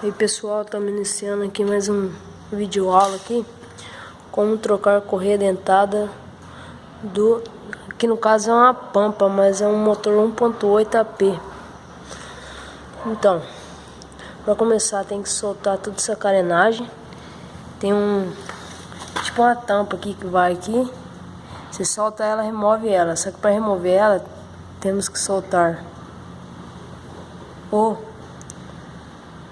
E aí pessoal, estamos iniciando aqui mais um vídeo aula aqui, como trocar correia dentada do, aqui no caso é uma Pampa, mas é um motor 1.8 AP. Então, para começar tem que soltar toda essa carenagem. Tem tipo uma tampa aqui que vai aqui. Você solta ela, remove ela. Só que para remover ela temos que soltar o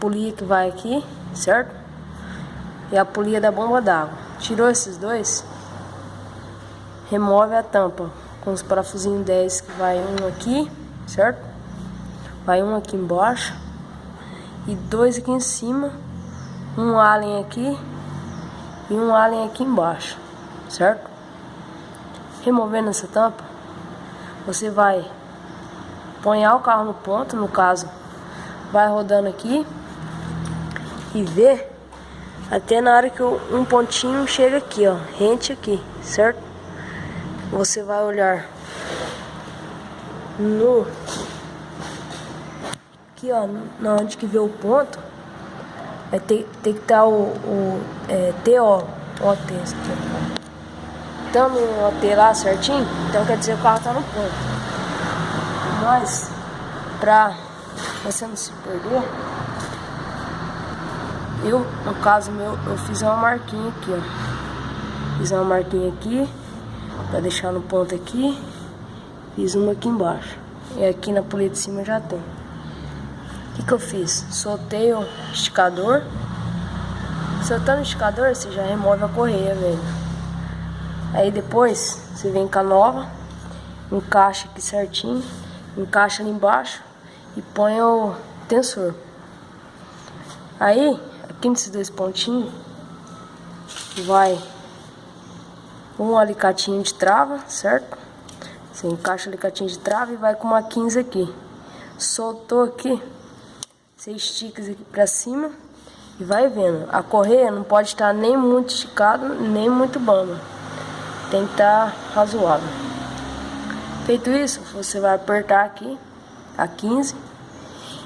polia que vai aqui, certo? E a polia da bomba d'água. Tirou esses dois, remove a tampa com os parafusinhos 10, que vai um aqui, certo? Vai um aqui embaixo e dois aqui em cima, um allen aqui e um allen aqui embaixo, certo? Removendo essa tampa, você vai apoiar o carro no ponto, no caso, vai rodando aqui e ver até na hora que um pontinho chega aqui, ó, rente aqui, certo? Você vai olhar no aqui, ó, na onde que vê o ponto, vai ter que estar TO, OT, então no OT lá certinho, então quer dizer que o carro tá no ponto. Mas pra você não se perder, no caso meu, eu fiz uma marquinha aqui, ó. Fiz uma marquinha aqui pra deixar no ponto aqui. Fiz uma aqui embaixo. E aqui na polia de cima já tem. O que eu fiz? Soltei o esticador. Soltando o esticador, você já remove a correia, velho. Aí depois, você vem com a nova, encaixa aqui certinho, encaixa ali embaixo e põe o tensor. Aí, aqui nesses dois pontinhos, vai um alicatinho de trava, certo? Você encaixa o alicatinho de trava e vai com uma 15 aqui. Soltou aqui, você estica aqui pra cima e vai vendo. A correia não pode estar nem muito esticada, nem muito bamba. Tem que estar razoável. Feito isso, você vai apertar aqui a 15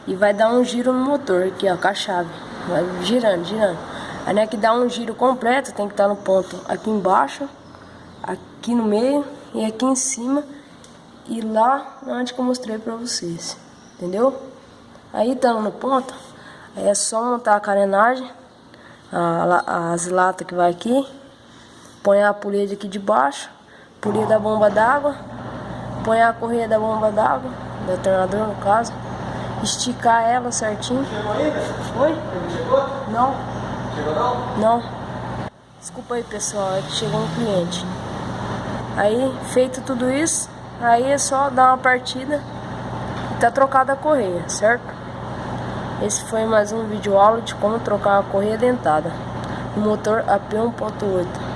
e vai dar um giro no motor aqui, ó, com a chave. Vai girando, girando. Aí não é que dá um giro completo, tem que estar no ponto aqui embaixo, aqui no meio e aqui em cima e lá onde que eu mostrei pra vocês. Entendeu? Aí estando no ponto, aí é só montar a carenagem, as latas que vai aqui, põe a polia aqui de baixo, polia da bomba d'água, põe a correia da bomba d'água, do alternador no caso, esticar ela certinho. Chegou ainda? Oi? Chegou? Não. Chegou não? Não. Desculpa aí pessoal, é que chegou um cliente. Aí, feito tudo isso, aí é só dar uma partida e tá trocada a correia, certo? Esse foi mais um vídeo aula de como trocar uma correia dentada no motor AP 1.8.